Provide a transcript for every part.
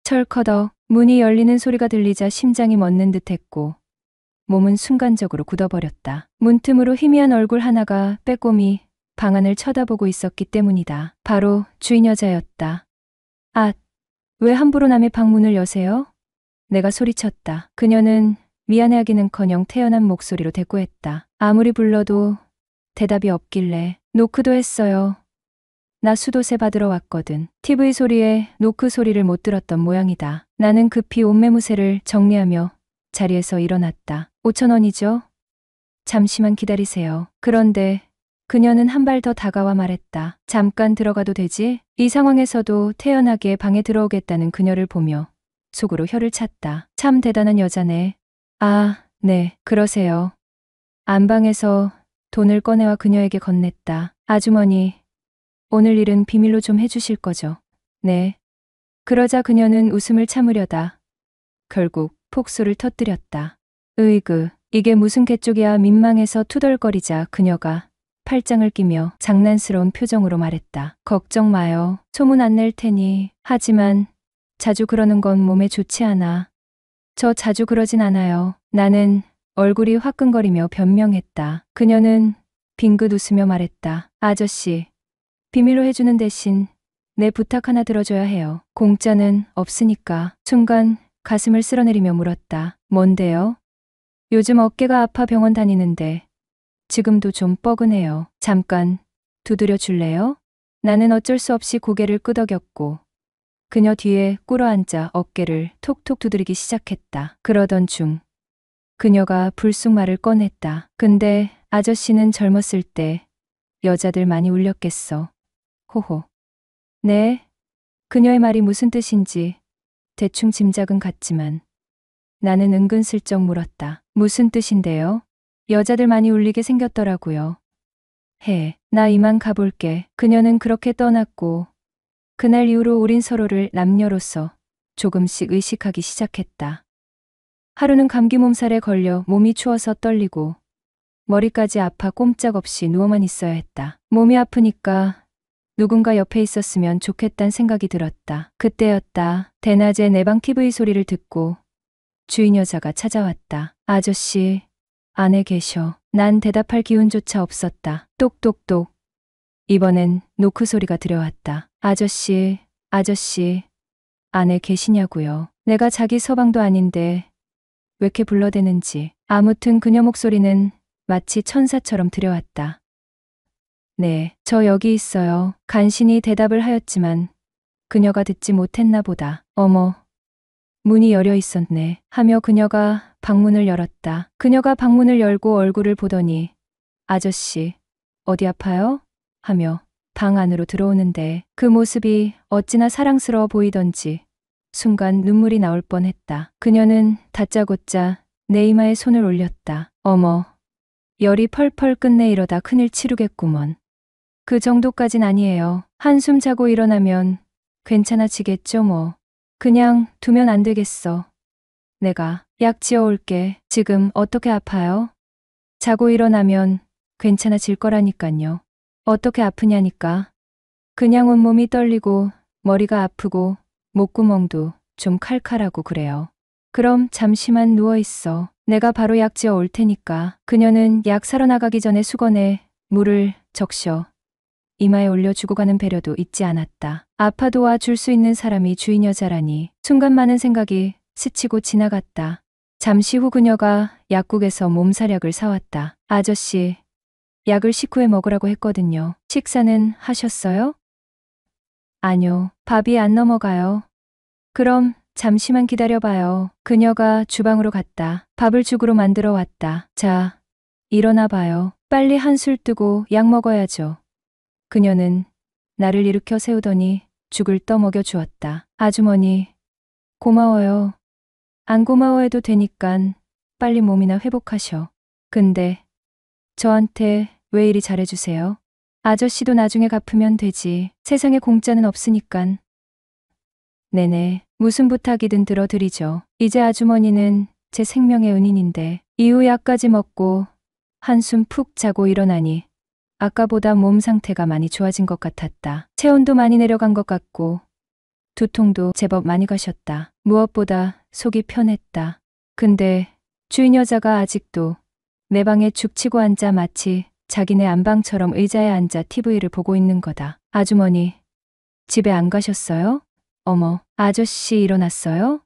철커덕 문이 열리는 소리가 들리자 심장이 멎는 듯했고 몸은 순간적으로 굳어버렸다. 문틈으로 희미한 얼굴 하나가 빼꼼히 방 안을 쳐다보고 있었기 때문이다. 바로 주인 여자였다. 아, 왜 함부로 남의 방문을 여세요? 내가 소리쳤다. 그녀는 미안해하기는커녕 태연한 목소리로 대꾸했다. 아무리 불러도 대답이 없길래 노크도 했어요. 나 수도세 받으러 왔거든. TV 소리에 노크 소리를 못 들었던 모양이다. 나는 급히 옷매무새를 정리하며 자리에서 일어났다. 5,000원이죠? 잠시만 기다리세요. 그런데 그녀는 한 발 더 다가와 말했다. 잠깐 들어가도 되지? 이 상황에서도 태연하게 방에 들어오겠다는 그녀를 보며 속으로 혀를 찼다. 참 대단한 여자네. 아, 네, 그러세요. 안방에서 돈을 꺼내와 그녀에게 건넸다. 아주머니, 오늘 일은 비밀로 좀 해주실 거죠? 네. 그러자 그녀는 웃음을 참으려다 결국 폭소를 터뜨렸다. 으이그, 이게 무슨 개쪽이야. 민망해서 투덜거리자 그녀가 팔짱을 끼며 장난스러운 표정으로 말했다. 걱정 마요. 소문 안 낼 테니. 하지만 자주 그러는 건 몸에 좋지 않아. 저 자주 그러진 않아요. 나는 얼굴이 화끈거리며 변명했다. 그녀는 빙긋 웃으며 말했다. 아저씨, 비밀로 해주는 대신 내 부탁 하나 들어줘야 해요. 공짜는 없으니까. 순간 가슴을 쓸어내리며 물었다. 뭔데요? 요즘 어깨가 아파 병원 다니는데 지금도 좀 뻐근해요. 잠깐 두드려 줄래요? 나는 어쩔 수 없이 고개를 끄덕였고 그녀 뒤에 꿇어앉아 어깨를 톡톡 두드리기 시작했다. 그러던 중 그녀가 불쑥 말을 꺼냈다. 근데 아저씨는 젊었을 때 여자들 많이 울렸겠어. 호호. 네? 그녀의 말이 무슨 뜻인지 대충 짐작은 갔지만 나는 은근슬쩍 물었다. 무슨 뜻인데요? 여자들 많이 울리게 생겼더라고요. 나 이만 가볼게. 그녀는 그렇게 떠났고 그날 이후로 우린 서로를 남녀로서 조금씩 의식하기 시작했다. 하루는 감기 몸살에 걸려 몸이 추워서 떨리고 머리까지 아파 꼼짝없이 누워만 있어야 했다. 몸이 아프니까 누군가 옆에 있었으면 좋겠단 생각이 들었다. 그때였다. 대낮에 내 방 TV 소리를 듣고 주인 여자가 찾아왔다. 아저씨, 안에 계셔. 난 대답할 기운조차 없었다. 똑똑똑. 이번엔 노크 소리가 들려왔다. 아저씨, 안에 계시냐고요. 내가 자기 서방도 아닌데 왜 이렇게 불러대는지. 아무튼 그녀 목소리는 마치 천사처럼 들려왔다. 네, 저 여기 있어요. 간신히 대답을 하였지만 그녀가 듣지 못했나 보다. 어머, 문이 열려 있었네. 하며 그녀가 방문을 열었다. 그녀가 방문을 열고 얼굴을 보더니 아저씨, 어디 아파요? 하며 방 안으로 들어오는데 그 모습이 어찌나 사랑스러워 보이던지 순간 눈물이 나올 뻔했다. 그녀는 다짜고짜 내 이마에 손을 올렸다. 어머, 열이 펄펄 끝내 이러다 큰일 치르겠구먼. 그 정도까진 아니에요. 한숨 자고 일어나면 괜찮아지겠죠 뭐. 그냥 두면 안 되겠어. 내가 약 지어올게. 지금 어떻게 아파요? 자고 일어나면 괜찮아질 거라니깐요. 어떻게 아프냐니까. 그냥 온몸이 떨리고 머리가 아프고 목구멍도 좀 칼칼하고 그래요. 그럼 잠시만 누워있어. 내가 바로 약 지어 올 테니까. 그녀는 약 사러 나가기 전에 수건에 물을 적셔 이마에 올려주고 가는 배려도 잊지 않았다. 아파 도와줄 수 있는 사람이 주인 여자라니. 순간 많은 생각이 스치고 지나갔다. 잠시 후 그녀가 약국에서 몸살약을 사왔다. 아저씨, 약을 식후에 먹으라고 했거든요. 식사는 하셨어요? 아뇨, 밥이 안 넘어가요. 그럼 잠시만 기다려봐요. 그녀가 주방으로 갔다. 밥을 죽으로 만들어 왔다. 자, 일어나 봐요. 빨리 한술 뜨고 약 먹어야죠. 그녀는 나를 일으켜 세우더니 죽을 떠먹여 주었다. 아주머니, 고마워요. 안 고마워해도 되니깐 빨리 몸이나 회복하셔. 근데 저한테 왜 이리 잘해주세요? 아저씨도 나중에 갚으면 되지. 세상에 공짜는 없으니깐. 네네, 무슨 부탁이든 들어드리죠. 이제 아주머니는 제 생명의 은인인데. 이후 약까지 먹고 한숨 푹 자고 일어나니 아까보다 몸 상태가 많이 좋아진 것 같았다. 체온도 많이 내려간 것 같고 두통도 제법 많이 가셨다. 무엇보다 속이 편했다. 근데 주인 여자가 아직도 내 방에 죽치고 앉아 마치 자기네 안방처럼 의자에 앉아 TV를 보고 있는 거다. 아주머니, 집에 안 가셨어요? 어머, 아저씨 일어났어요?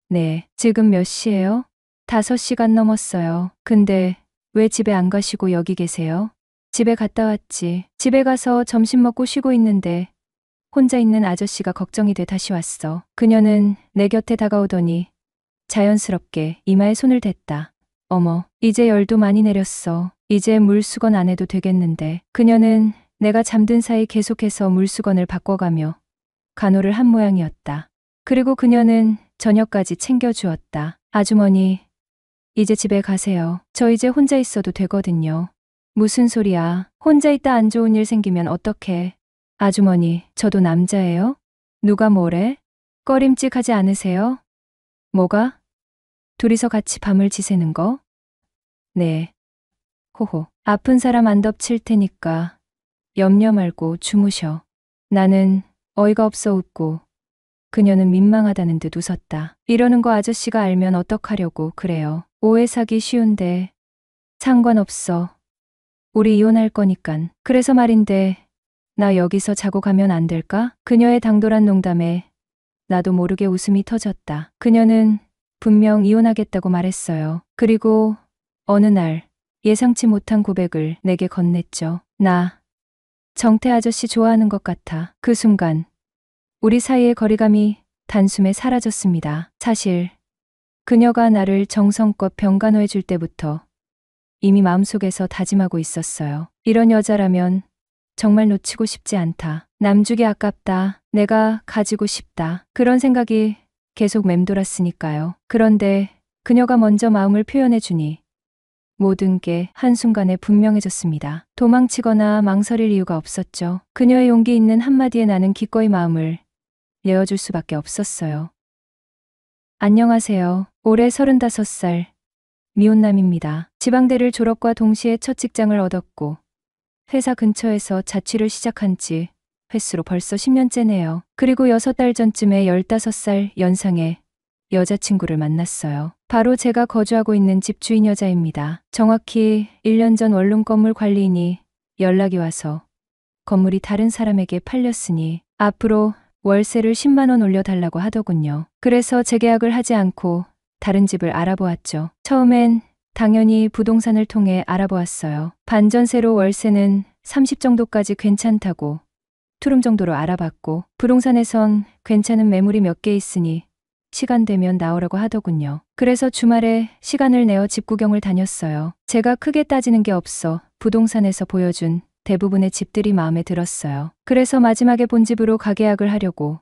네, 지금 몇 시예요? 5시간 넘었어요. 근데 왜 집에 안 가시고 여기 계세요? 집에 갔다 왔지. 집에 가서 점심 먹고 쉬고 있는데 혼자 있는 아저씨가 걱정이 돼 다시 왔어. 그녀는 내 곁에 다가오더니 자연스럽게 이마에 손을 댔다. 어머, 이제 열도 많이 내렸어. 이제 물수건 안 해도 되겠는데. 그녀는 내가 잠든 사이 계속해서 물수건을 바꿔가며 간호를 한 모양이었다. 그리고 그녀는 저녁까지 챙겨주었다. 아주머니, 이제 집에 가세요. 저 이제 혼자 있어도 되거든요. 무슨 소리야. 혼자 있다 안 좋은 일 생기면 어떡해. 아주머니, 저도 남자예요? 누가 뭐래? 꺼림칙하지 않으세요? 뭐가? 둘이서 같이 밤을 지새는 거? 네. 호호. 아픈 사람 안 덮칠 테니까 염려 말고 주무셔. 나는 어이가 없어 웃고 그녀는 민망하다는 듯 웃었다. 이러는 거 아저씨가 알면 어떡하려고 그래요. 오해 사기 쉬운데. 상관없어. 우리 이혼할 거니깐. 그래서 말인데 나 여기서 자고 가면 안 될까? 그녀의 당돌한 농담에 나도 모르게 웃음이 터졌다. 그녀는 분명 이혼하겠다고 말했어요. 그리고 어느 날 예상치 못한 고백을 내게 건넸죠. 나 정태 아저씨 좋아하는 것 같아. 그 순간 우리 사이의 거리감이 단숨에 사라졌습니다. 사실 그녀가 나를 정성껏 병간호해 줄 때부터 이미 마음속에서 다짐하고 있었어요. 이런 여자라면 정말 놓치고 싶지 않다. 남주기 아깝다. 내가 가지고 싶다. 그런 생각이 계속 맴돌았으니까요. 그런데 그녀가 먼저 마음을 표현해 주니 모든 게 한순간에 분명해졌습니다. 도망치거나 망설일 이유가 없었죠. 그녀의 용기 있는 한마디에 나는 기꺼이 마음을 내어줄 수밖에 없었어요. 안녕하세요. 올해 35살 미혼남입니다. 지방대를 졸업과 동시에 첫 직장을 얻었고 회사 근처에서 자취를 시작한 지 횟수로 벌써 10년째네요. 그리고 6달 전쯤에 15살 연상의 여자친구를 만났어요. 바로 제가 거주하고 있는 집 주인 여자입니다. 정확히 1년 전 원룸 건물 관리인이 연락이 와서 건물이 다른 사람에게 팔렸으니 앞으로 월세를 10만 원 올려달라고 하더군요. 그래서 재계약을 하지 않고 다른 집을 알아보았죠. 처음엔 당연히 부동산을 통해 알아보았어요. 반전세로 월세는 30 정도까지 괜찮다고 투룸 정도로 알아봤고 부동산에선 괜찮은 매물이 몇 개 있으니 시간 되면 나오라고 하더군요. 그래서 주말에 시간을 내어 집 구경을 다녔어요. 제가 크게 따지는 게 없어 부동산에서 보여준 대부분의 집들이 마음에 들었어요. 그래서 마지막에 본 집으로 가계약을 하려고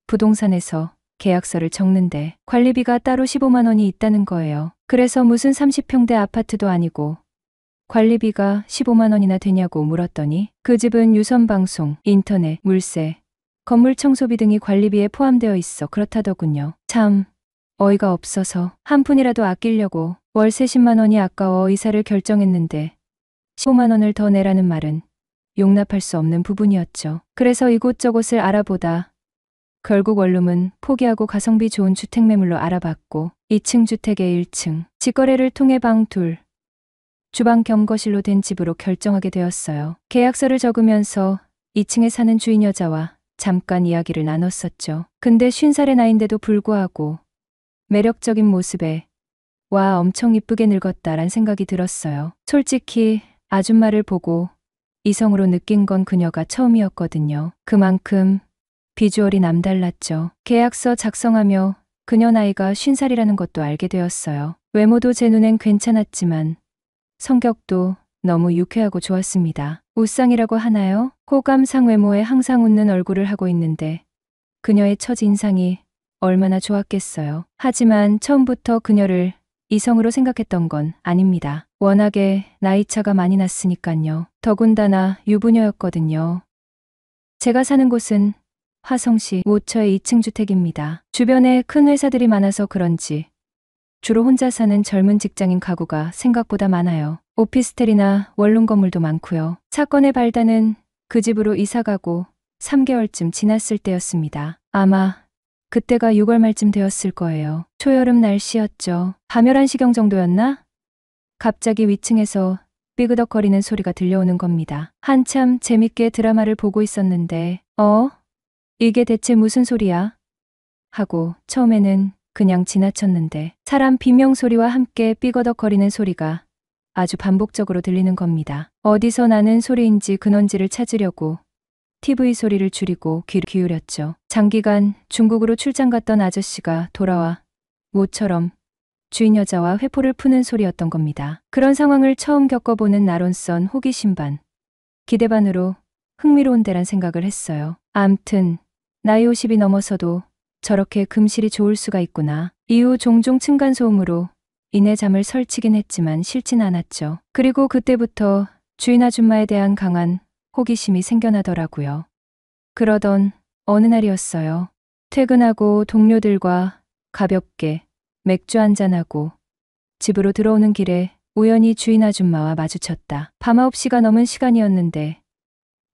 부동산에서 계약서를 적는데 관리비가 따로 15만 원이 있다는 거예요. 그래서 무슨 30평대 아파트도 아니고 관리비가 15만 원이나 되냐고 물었더니 그 집은 유선방송, 인터넷, 물세, 건물 청소비 등이 관리비에 포함되어 있어 그렇다더군요. 참 어이가 없어서 한 푼이라도 아끼려고 월세 10만 원이 아까워 이사를 결정했는데 15만 원을 더 내라는 말은 용납할 수 없는 부분이었죠. 그래서 이곳저곳을 알아보다 결국 원룸은 포기하고 가성비 좋은 주택 매물로 알아봤고 2층 주택의 1층, 직거래를 통해 방 둘, 주방 겸 거실로 된 집으로 결정하게 되었어요. 계약서를 적으면서 2층에 사는 주인 여자와 잠깐 이야기를 나눴었죠. 근데 50살의 나이인데도 불구하고 매력적인 모습에 와 엄청 이쁘게 늙었다란 생각이 들었어요. 솔직히 아줌마를 보고 이성으로 느낀 건 그녀가 처음이었거든요. 그만큼 비주얼이 남달랐죠. 계약서 작성하며 그녀 나이가 50살이라는 것도 알게 되었어요. 외모도 제 눈엔 괜찮았지만 성격도 너무 유쾌하고 좋았습니다. 우상이라고 하나요? 호감상 외모에 항상 웃는 얼굴을 하고 있는데 그녀의 첫인상이 얼마나 좋았겠어요. 하지만 처음부터 그녀를 이성으로 생각했던 건 아닙니다. 워낙에 나이차가 많이 났으니깐요. 더군다나 유부녀였거든요. 제가 사는 곳은 화성시 모처의 2층 주택입니다. 주변에 큰 회사들이 많아서 그런지 주로 혼자 사는 젊은 직장인 가구가 생각보다 많아요. 오피스텔이나 원룸 건물도 많고요. 사건의 발단은 그 집으로 이사가고 3개월쯤 지났을 때였습니다. 아마 그때가 6월 말쯤 되었을 거예요. 초여름 날씨였죠. 밤 11시경 정도였나? 갑자기 위층에서 삐그덕거리는 소리가 들려오는 겁니다. 한참 재밌게 드라마를 보고 있었는데, 이게 대체 무슨 소리야? 하고 처음에는 그냥 지나쳤는데 사람 비명소리와 함께 삐거덕거리는 소리가 아주 반복적으로 들리는 겁니다. 어디서 나는 소리인지 근원지를 찾으려고 TV 소리를 줄이고 귀를 기울였죠. 장기간 중국으로 출장 갔던 아저씨가 돌아와 모처럼 주인 여자와 회포를 푸는 소리였던 겁니다. 그런 상황을 처음 겪어보는 나론선 호기심 반, 기대 반으로 흥미로운 데란 생각을 했어요. 암튼 나이 50이 넘어서도 저렇게 금실이 좋을 수가 있구나. 이후 종종 층간소음으로 인해 잠을 설치긴 했지만 싫진 않았죠. 그리고 그때부터 주인 아줌마에 대한 강한 호기심이 생겨나더라고요. 그러던 어느 날이었어요. 퇴근하고 동료들과 가볍게 맥주 한잔하고 집으로 들어오는 길에 우연히 주인 아줌마와 마주쳤다. 밤 9시가 넘은 시간이었는데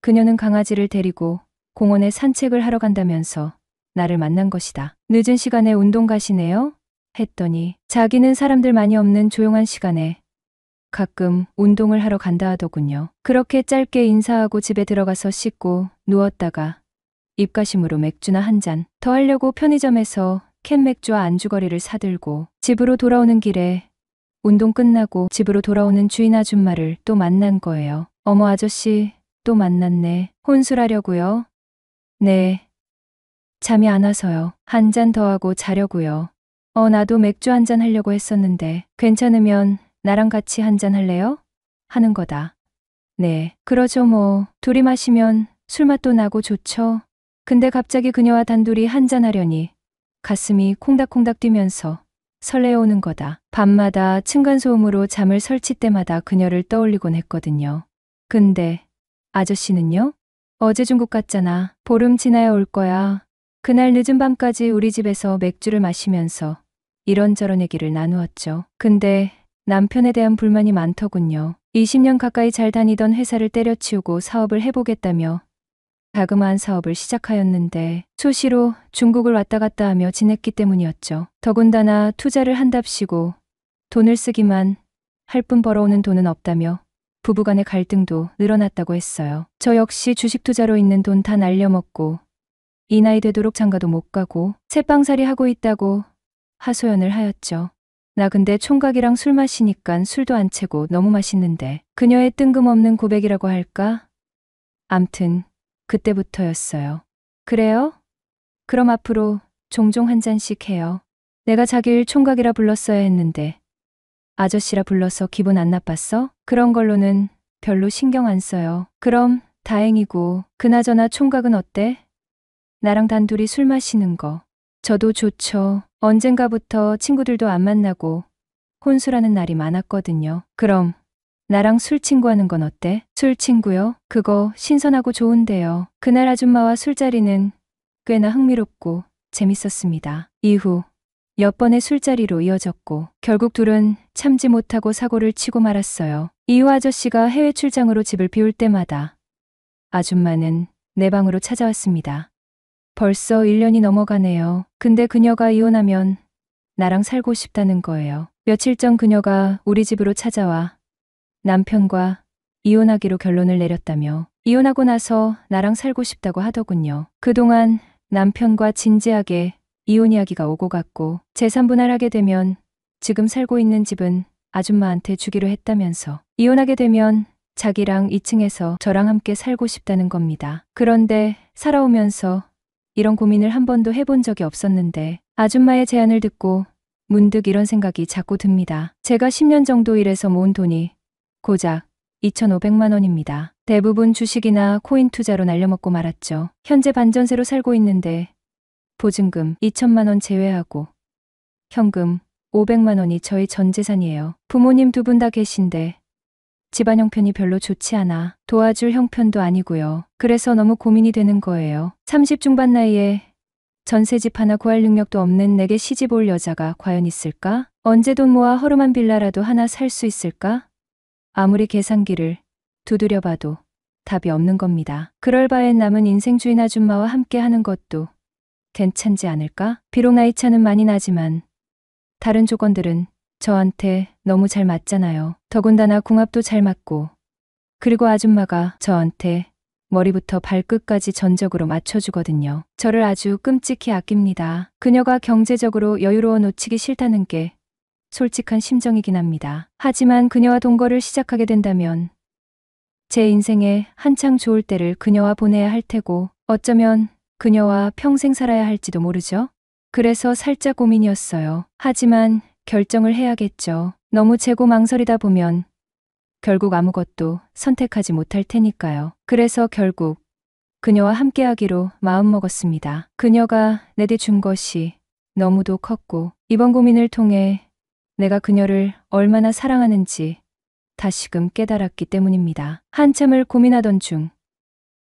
그녀는 강아지를 데리고 공원에 산책을 하러 간다면서 나를 만난 것이다. 늦은 시간에 운동 가시네요? 했더니 자기는 사람들 많이 없는 조용한 시간에 가끔 운동을 하러 간다 하더군요. 그렇게 짧게 인사하고 집에 들어가서 씻고 누웠다가 입가심으로 맥주나 한 잔 더 하려고 편의점에서 캔 맥주와 안주거리를 사들고 집으로 돌아오는 길에 운동 끝나고 집으로 돌아오는 주인 아줌마를 또 만난 거예요. 어머 아저씨 또 만났네. 혼술하려고요? 네. 잠이 안 와서요. 한 잔 더 하고 자려고요. 나도 맥주 한 잔 하려고 했었는데 괜찮으면 나랑 같이 한 잔 할래요? 하는 거다. 네, 그러죠 뭐. 둘이 마시면 술맛도 나고 좋죠. 근데 갑자기 그녀와 단둘이 한 잔 하려니 가슴이 콩닥콩닥 뛰면서 설레어오는 거다. 밤마다 층간소음으로 잠을 설칠 때마다 그녀를 떠올리곤 했거든요. 근데 아저씨는요? 어제 중국 갔잖아. 보름 지나야 올 거야. 그날 늦은 밤까지 우리 집에서 맥주를 마시면서 이런저런 얘기를 나누었죠. 근데 남편에 대한 불만이 많더군요. 20년 가까이 잘 다니던 회사를 때려치우고 사업을 해보겠다며 자그마한 사업을 시작하였는데 수시로 중국을 왔다 갔다 하며 지냈기 때문이었죠. 더군다나 투자를 한답시고 돈을 쓰기만 할 뿐 벌어오는 돈은 없다며 부부간의 갈등도 늘어났다고 했어요. 저 역시 주식 투자로 있는 돈 다 날려먹고 이 나이 되도록 장가도 못 가고 새빵살이 하고 있다고 하소연을 하였죠. 나 근데 총각이랑 술 마시니깐 술도 안 채고 너무 맛있는데 그녀의 뜬금없는 고백이라고 할까? 암튼 그때부터였어요. 그래요? 그럼 앞으로 종종 한 잔씩 해요. 내가 자기를 총각이라 불렀어야 했는데 아저씨라 불러서 기분 안 나빴어? 그런 걸로는 별로 신경 안 써요. 그럼 다행이고 그나저나 총각은 어때? 나랑 단둘이 술 마시는 거. 저도 좋죠. 언젠가부터 친구들도 안 만나고 혼술하는 날이 많았거든요. 그럼 나랑 술 친구하는 건 어때? 술 친구요? 그거 신선하고 좋은데요. 그날 아줌마와 술자리는 꽤나 흥미롭고 재밌었습니다. 이후 몇 번의 술자리로 이어졌고 결국 둘은 참지 못하고 사고를 치고 말았어요. 이후 아저씨가 해외 출장으로 집을 비울 때마다 아줌마는 내 방으로 찾아왔습니다. 벌써 1년이 넘어가네요. 근데 그녀가 이혼하면 나랑 살고 싶다는 거예요. 며칠 전 그녀가 우리 집으로 찾아와 남편과 이혼하기로 결론을 내렸다며 이혼하고 나서 나랑 살고 싶다고 하더군요. 그동안 남편과 진지하게 이혼 이야기가 오고 갔고 재산 분할하게 되면 지금 살고 있는 집은 아줌마한테 주기로 했다면서 이혼하게 되면 자기랑 2층에서 저랑 함께 살고 싶다는 겁니다. 그런데 살아오면서 이런 고민을 한 번도 해본 적이 없었는데 아줌마의 제안을 듣고 문득 이런 생각이 자꾸 듭니다. 제가 10년 정도 일해서 모은 돈이 고작 2,500만 원입니다. 대부분 주식이나 코인 투자로 날려먹고 말았죠. 현재 반전세로 살고 있는데 보증금 2천만 원 제외하고 현금 500만 원이 저희 전 재산이에요. 부모님 두 분 다 계신데 집안 형편이 별로 좋지 않아 도와줄 형편도 아니고요. 그래서 너무 고민이 되는 거예요. 30 중반 나이에 전세집 하나 구할 능력도 없는 내게 시집 올 여자가 과연 있을까? 언제 돈 모아 허름한 빌라라도 하나 살 수 있을까? 아무리 계산기를 두드려봐도 답이 없는 겁니다. 그럴 바엔 남은 인생 주인 아줌마와 함께 하는 것도 괜찮지 않을까? 비록 나이 차는 많이 나지만 다른 조건들은 저한테 너무 잘 맞잖아요. 더군다나 궁합도 잘 맞고, 그리고 아줌마가 저한테 머리부터 발끝까지 전적으로 맞춰주거든요. 저를 아주 끔찍히 아낍니다. 그녀가 경제적으로 여유로워 놓치기 싫다는 게 솔직한 심정이긴 합니다. 하지만 그녀와 동거를 시작하게 된다면 제 인생에 한창 좋을 때를 그녀와 보내야 할 테고, 어쩌면 그녀와 평생 살아야 할지도 모르죠. 그래서 살짝 고민이었어요. 하지만 결정을 해야겠죠. 너무 재고 망설이다 보면 결국 아무것도 선택하지 못할 테니까요. 그래서 결국 그녀와 함께하기로 마음먹었습니다. 그녀가 내게 준 것이 너무도 컸고, 이번 고민을 통해 내가 그녀를 얼마나 사랑하는지 다시금 깨달았기 때문입니다. 한참을 고민하던 중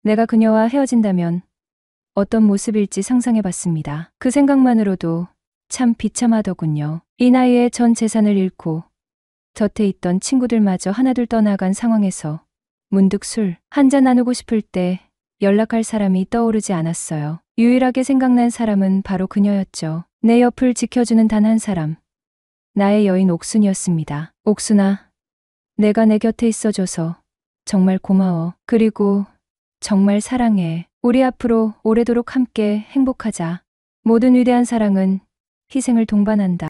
내가 그녀와 헤어진다면 어떤 모습일지 상상해봤습니다. 그 생각만으로도 참 비참하더군요. 이 나이에 전 재산을 잃고 곁에 있던 친구들마저 하나둘 떠나간 상황에서 문득 술 한잔 나누고 싶을 때 연락할 사람이 떠오르지 않았어요. 유일하게 생각난 사람은 바로 그녀였죠. 내 옆을 지켜주는 단 한 사람. 나의 여인 옥순이었습니다. 옥순아, 내가 내 곁에 있어줘서 정말 고마워. 그리고 정말 사랑해. 우리 앞으로 오래도록 함께 행복하자. 모든 위대한 사랑은 희생을 동반한다.